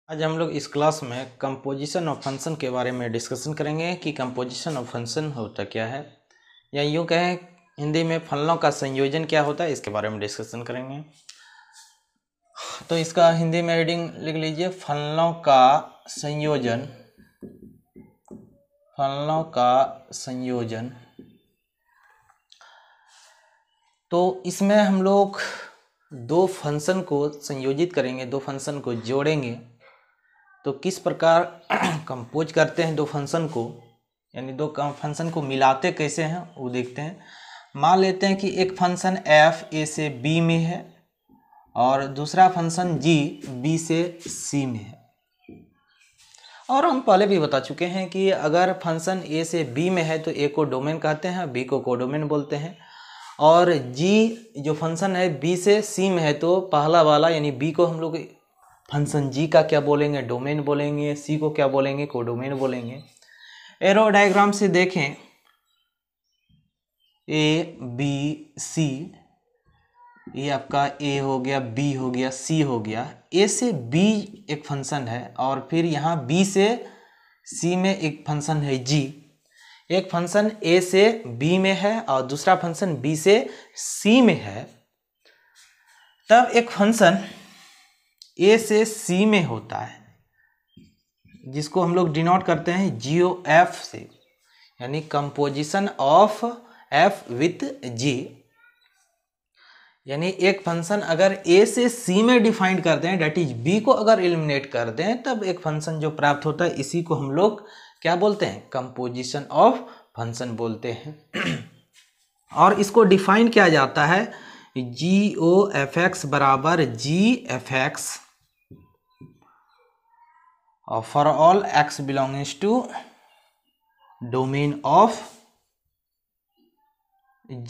आज हम लोग इस क्लास में कंपोजिशन ऑफ फंक्शन के बारे में डिस्कशन करेंगे कि कंपोजिशन ऑफ फंक्शन होता क्या है, या यूँ कहें हिंदी में फलनों का संयोजन क्या होता है, इसके बारे में डिस्कशन करेंगे। तो इसका हिंदी में रीडिंग लिख लीजिए, फलनों का संयोजन। फलनों का संयोजन। तो इसमें हम लोग दो फंक्शन को संयोजित करेंगे, दो फंक्शन को जोड़ेंगे। तो किस प्रकार कंपोज करते हैं दो फंक्शन को, यानी दो फंक्शन को मिलाते कैसे हैं वो देखते हैं। मान लेते हैं कि एक फंक्शन f a से b में है और दूसरा फंक्शन g b से c में है। और हम पहले भी बता चुके हैं कि अगर फंक्शन a से b में है तो a को डोमेन कहते हैं, b को कोडोमेन बोलते हैं। और g जो फंक्शन है b से c में है तो पहला वाला यानी b को हम लोग फंक्शन g का क्या बोलेंगे, डोमेन बोलेंगे। c को क्या बोलेंगे, कोडोमेन बोलेंगे। एरो डायग्राम से देखें, a b c, ये आपका a हो गया, b हो गया, c हो गया। a से b एक फंक्शन है और फिर यहाँ b से c में एक फंक्शन है g। एक फंक्शन a से b में है और दूसरा फंक्शन b से c में है। तब एक फंक्शन a से c में होता है जिसको हम लोग डिनोट करते हैं GOF से, यानी composition of f with g। यानी एक फंक्शन अगर a से c में डिफाइंड कर दें, डेट इज b को अगर एलिमिनेट कर दें, तब एक फंक्शन जो प्राप्त होता है इसी को हम लोग क्या बोलते हैं, कंपोजिशन ऑफ फंक्शन बोलते हैं। और इसको डिफाइन किया जाता है GOFX बराबर GFX for all x belongs to domain of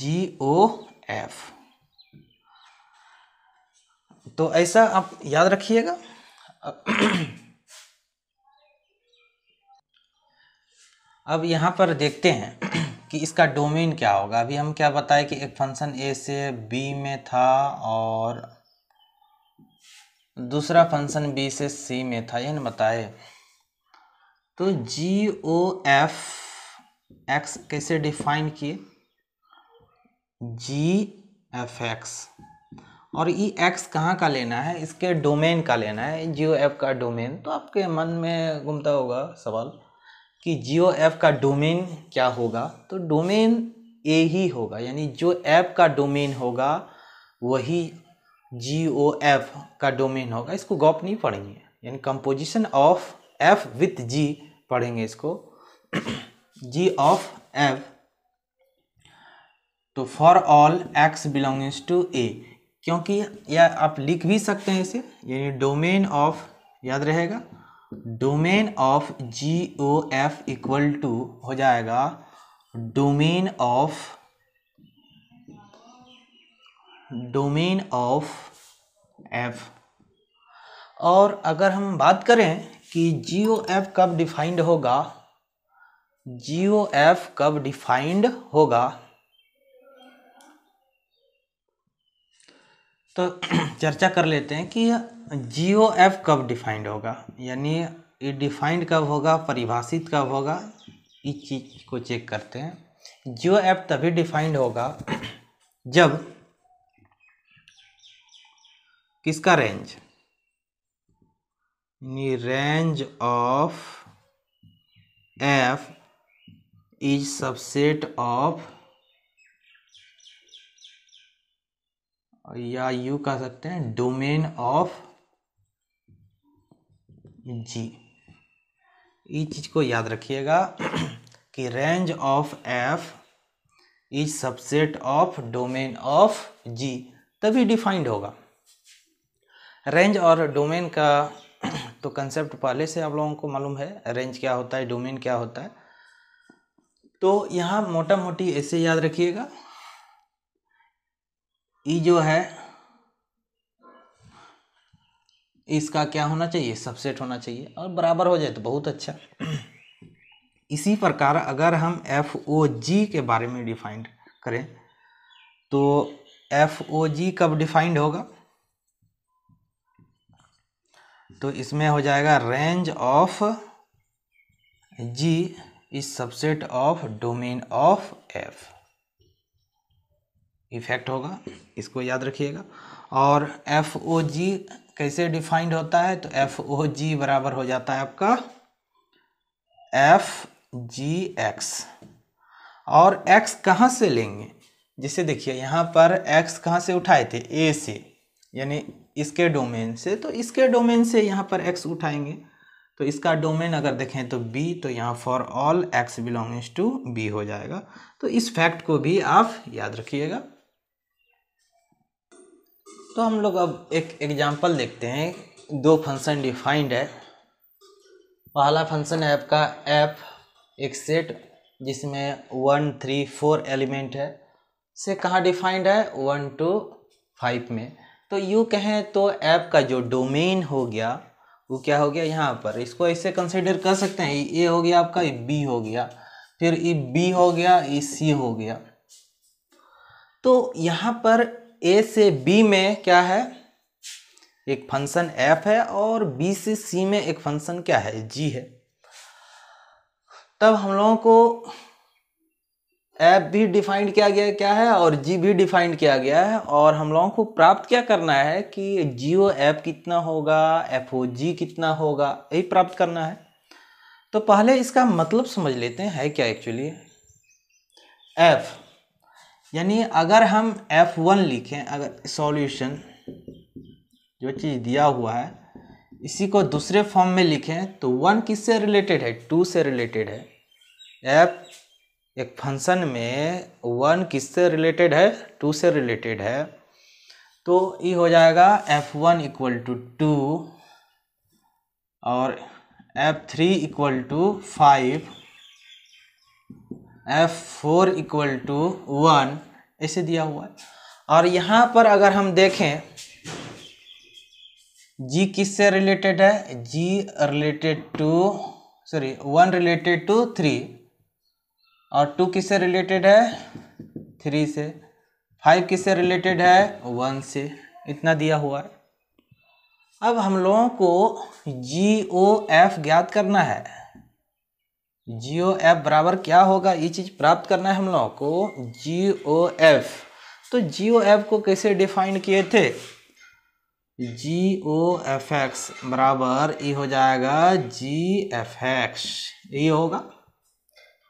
GOF। तो ऐसा आप याद रखिएगा। अब यहाँ पर देखते हैं कि इसका डोमेन क्या होगा। अभी हम क्या बताए कि एक फंक्शन a से b में था और दूसरा फंक्शन b से c में था, यह ना बताए। तो GOF x कैसे डिफाइन किए, GFX, और ये x कहाँ का लेना है, इसके डोमेन का लेना है, GOF का डोमेन। तो आपके मन में घूमता होगा सवाल कि GOF का डोमेन क्या होगा। तो डोमेन A ही होगा, यानी जो f का डोमेन होगा वही GOF का डोमेन होगा। इसको गॉप नहीं पढ़ेंगे, यानी composition of f with g पढ़ेंगे इसको, g ऑफ f। तो for all x belongings to a, क्योंकि या आप लिख भी सकते हैं इसे, यानी डोमेन ऑफ, याद रहेगा, domain of GOF equal to हो जाएगा डोमेन ऑफ f। और अगर हम बात करें कि GOF कब डिफाइंड होगा, GOF कब डिफाइंड होगा, तो चर्चा कर लेते हैं कि GOF कब डिफाइंड होगा, यानी ये डिफाइंड कब होगा, परिभाषित कब होगा, इस चीज को चेक करते हैं। GOF तभी डिफाइंड होगा जब किसका रेंज, यानी range of f is subset of, या यू कह सकते हैं डोमेन ऑफ g। इस चीज को याद रखिएगा कि range of f is subset of domain of g, तभी डिफाइंड होगा। रेंज और डोमेन का तो कंसेप्ट पहले से आप लोगों को मालूम है, रेंज क्या होता है, डोमेन क्या होता है। तो यहाँ मोटा मोटी ऐसे याद रखिएगा, ई जो है इसका क्या होना चाहिए, सबसेट होना चाहिए, और बराबर हो जाए तो बहुत अच्छा। इसी प्रकार अगर हम FOG के बारे में डिफाइंड करें तो FOG कब डिफाइंड होगा, तो इसमें हो जाएगा range of G is subset of domain of F। Effect होगा, इसको याद रखिएगा। और FOG कैसे डिफाइंड होता है, तो FOG बराबर हो जाता है आपका FGX। और X कहाँ से लेंगे, जिसे देखिए यहाँ पर X कहाँ से उठाए थे, A से, यानी इसके डोमेन से, तो इसके डोमेन से यहाँ पर X उठाएंगे। तो इसका डोमेन अगर देखें तो B, तो यहाँ for all X belongs to B हो जाएगा। तो इस फैक्ट को भी आप याद रखिएगा। तो हम लोग अब एक एग्जांपल देखते हैं। दो फंक्शन डिफाइंड है। पहला फंक्शन है आपका f, एक सेट जिसमें 1, 3, 4 एलिमेंट है, से कहाँ डिफाइंड है, 1 to 5 में। तो यूँ कहें तो f का जो डोमेन हो गया वो क्या हो गया, यहाँ पर इसको ऐसे कंसिडर कर सकते हैं, ये हो गया आपका, ये b हो गया, फिर ये b हो गया, ये c हो गया। तो यहाँ पर a से b में क्या है, एक फंक्शन f है, और b से c में एक फंक्शन क्या है, g है। तब हम लोगों को f भी डिफाइंड किया गया क्या है, और g भी डिफाइंड किया गया है, और हम लोगों को प्राप्त क्या करना है कि GOF कितना होगा, FOG कितना होगा, यही प्राप्त करना है। तो पहले इसका मतलब समझ लेते हैं है क्या एक्चुअली। f यानी अगर हम F1 लिखें, अगर सॉल्यूशन जो चीज़ दिया हुआ है इसी को दूसरे फॉर्म में लिखें, तो 1 किससे रिलेटेड है, 2 से रिलेटेड है। f एक फंक्शन में 1 किससे रिलेटेड है, 2 से रिलेटेड है। तो ये हो जाएगा f1 इक्वल टू 2 और f3 equal to 5, f4 equal to 1, ऐसे दिया हुआ है। और यहाँ पर अगर हम देखें g किससे रिलेटेड है, g related to 1 related to 3, और 2 किससे रिलेटेड है, 3 से, 5 किससे रिलेटेड है, 1 से, इतना दिया हुआ है। अब हम लोगों को GOF ज्ञात करना है। GOF बराबर क्या होगा, ये चीज़ प्राप्त करना है हम लोगों को, GOF। तो GOF को कैसे डिफाइन किए थे, GOFX बराबर ये हो जाएगा GFX, ये होगा,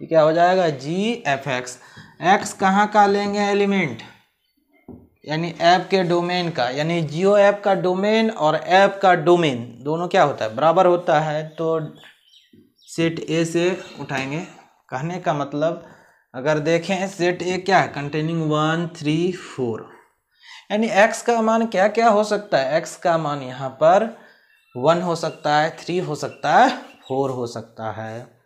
ये क्या हो जाएगा, GFX। X कहाँ का लेंगे एलिमेंट, यानी ऐप के डोमेन का, यानी GOF का डोमेन और ऐप का डोमेन दोनों क्या होता है, बराबर होता है। तो सेट A से उठाएंगे। कहने का मतलब अगर देखें सेट A क्या है, कंटेनिंग 1, 3, 4, यानी X का मान क्या क्या हो सकता है, X का मान यहाँ पर 1 हो सकता है, 3 हो सकता है, 4 हो सकता है।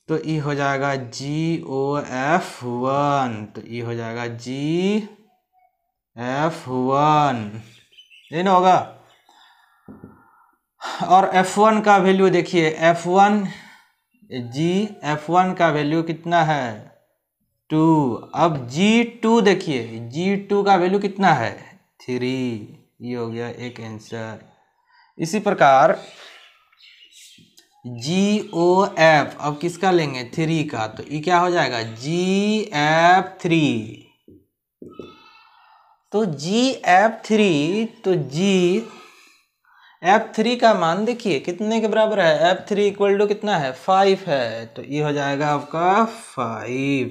तो ये हो जाएगा GOF1, तो ये हो जाएगा GF1, ये ना होगा। और F1 का वैल्यू देखिए, GF1 का वैल्यू कितना है, 2। अब G2 देखिए, G2 का वैल्यू कितना है, 3, ये हो गया एक आंसर। इसी प्रकार GOF अब किसका लेंगे, 3 का, तो ये क्या हो जाएगा, GF3। तो GF3, तो GF3 का मान देखिए कितने के बराबर है, F3 इक्वल टू कितना है, 5 है, तो ये हो जाएगा आपका 5।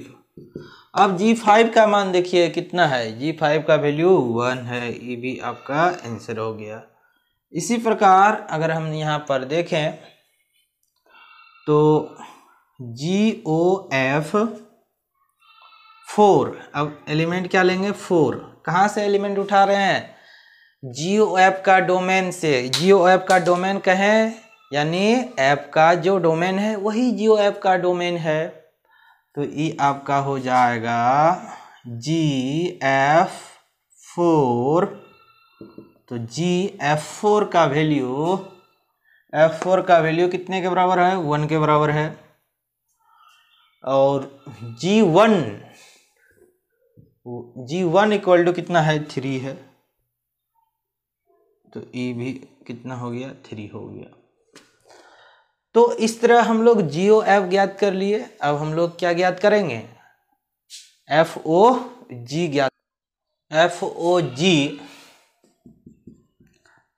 अब G5 का मान देखिए कितना है, G5 का वैल्यू 1 है, ये भी आपका आंसर हो गया। इसी प्रकार अगर हम यहाँ पर देखें तो GOF4, अब एलिमेंट क्या लेंगे, 4, कहाँ से एलिमेंट उठा रहे हैं, GOF का डोमेन से। GOF का डोमेन कहें यानी ऐप का जो डोमेन है वही GOF का डोमेन है। तो ये आपका हो जाएगा GF4। तो GF4 का वैल्यू, F4 का वैल्यू कितने के बराबर है, 1 के बराबर है। और G1 इक्वल टू कितना है, 3 है, तो ये भी कितना हो गया 3 हो गया। तो इस तरह हम लोग GOF ज्ञात कर लिए। अब हम लोग क्या ज्ञात करेंगे, FOG ज्ञात।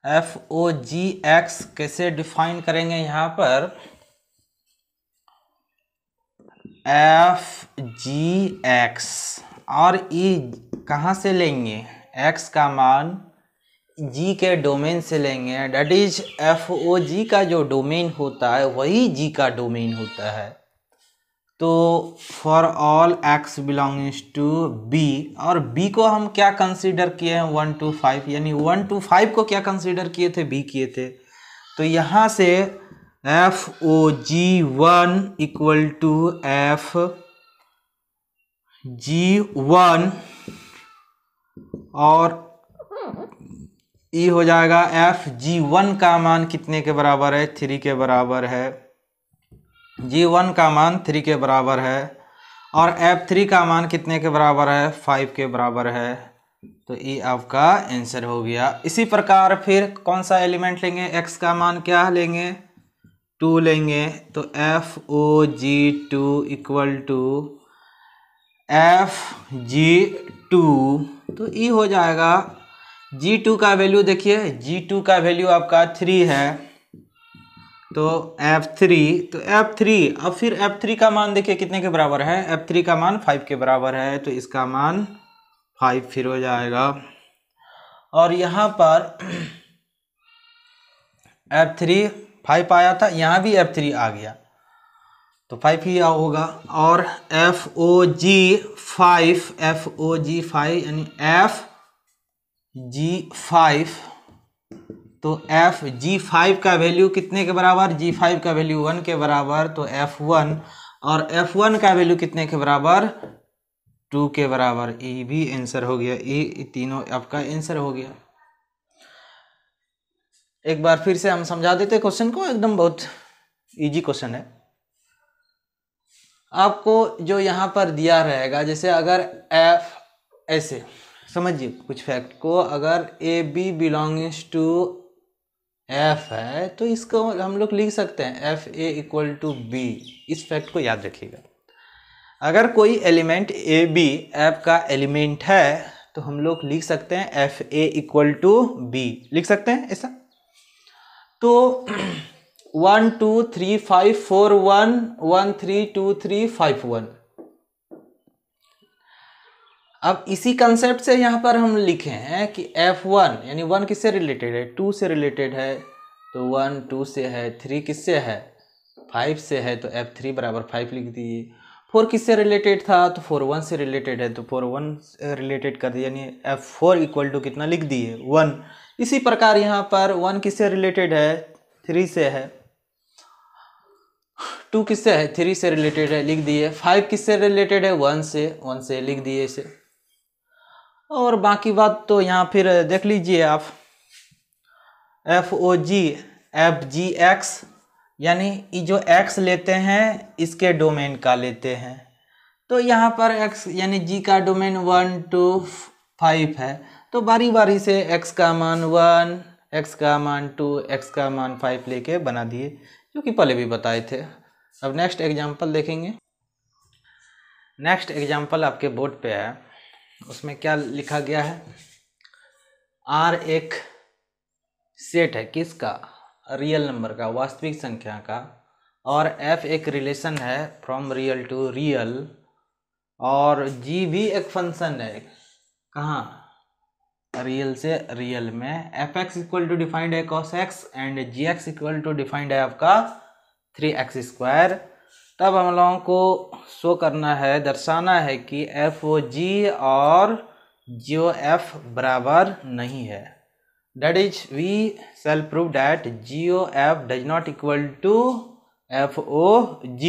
FOGX कैसे डिफाइन करेंगे, यहाँ पर FGX और E कहाँ से लेंगे, X का मान G के डोमेन से लेंगे। डेट इज FOG का जो डोमेन होता है वही G का डोमेन होता है। तो for all x belongings to B, और B को हम क्या कंसीडर किए हैं 1 to 5, यानी 1 to 5 को क्या कंसीडर किए थे, B किए थे। तो यहाँ से FOG1 इक्वल टू FG1 और E हो जाएगा FG1 का मान कितने के बराबर है, 3 के बराबर है। G1 का मान 3 के बराबर है और F3 का मान कितने के बराबर है, 5 के बराबर है। तो E आपका आंसर हो गया। इसी प्रकार फिर कौन सा एलिमेंट लेंगे, X का मान क्या लेंगे, 2 लेंगे। तो FOG2 इक्वल टू FG2, तो E हो जाएगा G2 का वैल्यू देखिए, G2 का वैल्यू आपका 3 है, तो F3, तो F3, अब फिर F3 का मान देखिए कितने के बराबर है, F3 का मान 5 के बराबर है, तो इसका मान 5 फिर हो जाएगा। और यहाँ पर F3 5 आया था, यहाँ भी F3 आ गया तो 5 ही होगा। और FOG5 यानी FG5, तो FG5 का वैल्यू कितने के बराबर, G5 का वैल्यू 1 के बराबर, तो F1, और F1 का वैल्यू कितने के बराबर, 2 के बराबर। ये भी आंसर हो गया, ये तीनों आपका आंसर हो गया। एक बार फिर से हम समझा देते क्वेश्चन को, एकदम बहुत इजी क्वेश्चन है। आपको जो यहाँ पर दिया रहेगा, जैसे अगर F ऐसे समझिए कुछ फैक्ट को, अगर AB बिलोंगिंग्स टू F है तो इसको हम लोग लिख सकते हैं FA इक्वल टू B। इस फैक्ट को याद रखिएगा। अगर कोई एलिमेंट AB F का एलिमेंट है तो हम लोग लिख सकते हैं FA इक्वल टू B, लिख सकते हैं ऐसा। तो 1 2 3 5 4 1 1 3 2 3 5 1। अब इसी कंसेप्ट से यहाँ पर हम लिखे हैं कि F1 यानी 1 किससे रिलेटेड है, 2 से रिलेटेड है, तो 1 2 से है, 3 किससे है, 5 से है, तो F3 बराबर 5 लिख दिए। 4 किससे रिलेटेड था, तो 4 1 से रिलेटेड है, तो 4 1 रिलेटेड कर दिया, यानी F4 इक्वल टू कितना लिख दिए 1। इसी प्रकार यहाँ पर 1 किससे रिलेटेड है, 3 से है, 2 किससे है, 3 से रिलेटेड है, लिख दिए। 5 किससे रिलेटेड है, 1 से लिख दिए इसे। और बाकी बात तो यहाँ फिर देख लीजिए आप। FOG FGX यानी ये जो X लेते हैं इसके डोमेन का लेते हैं, तो यहाँ पर X यानी G का डोमेन 1 to 5 है, तो बारी बारी से X का मान 1, X का मान 2, X का मान 5 लेके बना दिए, जो कि पहले भी बताए थे। अब नेक्स्ट एग्जाम्पल देखेंगे। नेक्स्ट एग्जाम्पल आपके बोर्ड पे है, उसमें क्या लिखा गया है, R एक सेट है किसका, रियल नंबर का, वास्तविक संख्या का, और F एक रिलेशन है फ्रॉम रियल टू रियल, और G भी एक फंक्शन है, कहाँ, रियल से रियल में। Fx इक्वल टू डिफाइंड है cos x and Gx equal to defined है आपका 3x²। तब हम लोगों को शो करना है, दर्शाना है कि FOG और GOF बराबर नहीं है। That is we shall prove that GOF does not equal to FOG।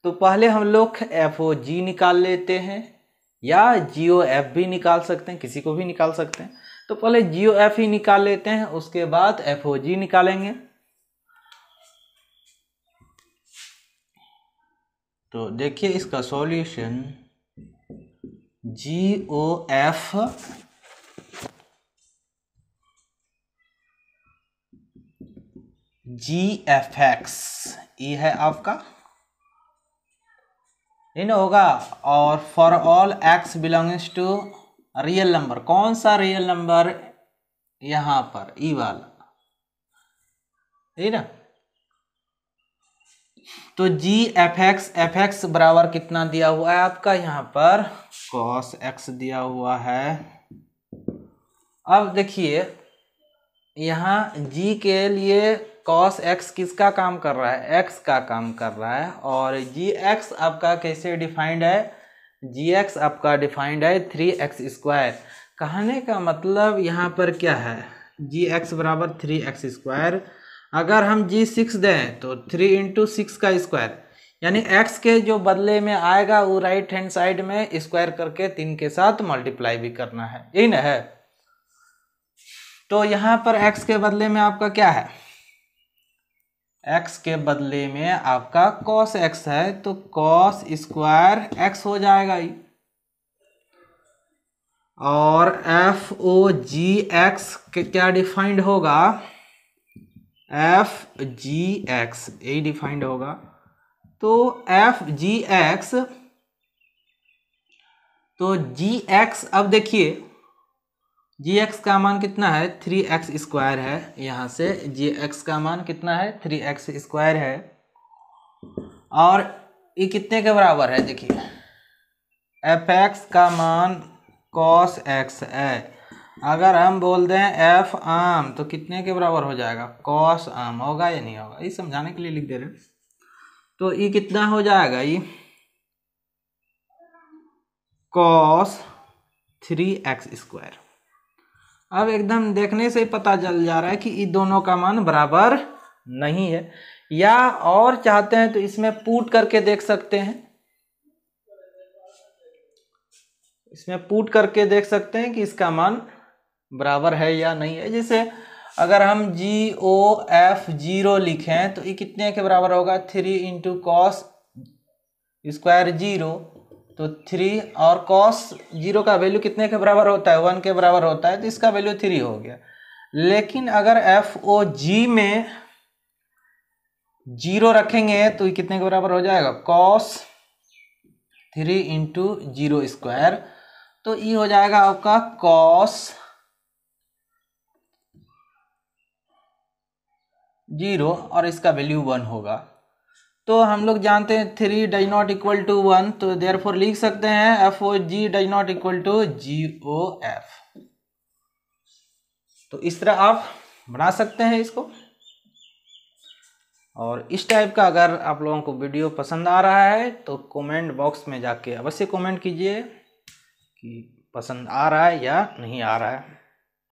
तो पहले हम लोग FOG निकाल लेते हैं, या GOF भी निकाल सकते हैं, किसी को भी निकाल सकते हैं। तो पहले GOF ही निकाल लेते हैं, उसके बाद FOG निकालेंगे। तो देखिए इसका सॉल्यूशन, GOF GFX ये है आपका, इन होगा। और for all x belongings to real number, कौन सा रियल नंबर, यहां पर ई वाला, ठीक ना। तो GFX बराबर कितना दिया हुआ है आपका, यहाँ पर cos x दिया हुआ है। अब देखिए यहाँ g के लिए cos x किसका काम कर रहा है, x का काम कर रहा है। और gx आपका कैसे डिफाइंड है, gx आपका डिफाइंड है 3x²। कहने का मतलब यहाँ पर क्या है, gx बराबर 3x²। अगर हम g6 दें तो 3 × 6 का स्क्वायर, यानी x के जो बदले में आएगा वो राइट हैंड साइड में स्क्वायर करके 3 के साथ मल्टीप्लाई भी करना है, यही ना है। तो यहाँ पर x के बदले में आपका क्या है, x के बदले में आपका cos x है, तो cos² x हो जाएगा ही। और FOGX के क्या डिफाइंड होगा, FGX यही डिफाइंड होगा। तो FGX, तो GX, अब देखिए GX का मान कितना है, 3x² है। यहाँ से GX का मान कितना है, 3x² है। और ये कितने के बराबर है, देखिए fx का मान cos x है। अगर हम बोल दें f आम तो कितने के बराबर हो जाएगा, cos आम होगा या नहीं होगा, ये समझाने के लिए लिख दे रहे हैं। तो ये कितना हो जाएगा, ये cos 3x²। अब एकदम देखने से पता चल जा रहा है कि ये दोनों का मान बराबर नहीं है। या और चाहते हैं तो इसमें पुट करके देख सकते हैं, इसमें पुट करके देख सकते हैं कि इसका मान बराबर है या नहीं है। जैसे अगर हम GOF0 लिखें तो ये कितने के बराबर होगा, 3 × cos² 0, तो 3, और cos 0 का वैल्यू कितने के बराबर होता है, 1 के बराबर होता है, तो इसका वैल्यू 3 हो गया। लेकिन अगर FOG में 0 रखेंगे तो ये कितने के बराबर हो जाएगा, cos 3 × 0², तो ये हो जाएगा आपका cos 0 और इसका वैल्यू 1 होगा। तो हम लोग जानते हैं 3 डज नॉट इक्वल टू 1, तो देयरफॉर लिख सकते हैं FOG does not equal to GOF। तो इस तरह आप बना सकते हैं इसको। और इस टाइप का अगर आप लोगों को वीडियो पसंद आ रहा है तो कमेंट बॉक्स में जाके अवश्य कमेंट कीजिए कि पसंद आ रहा है या नहीं आ रहा है।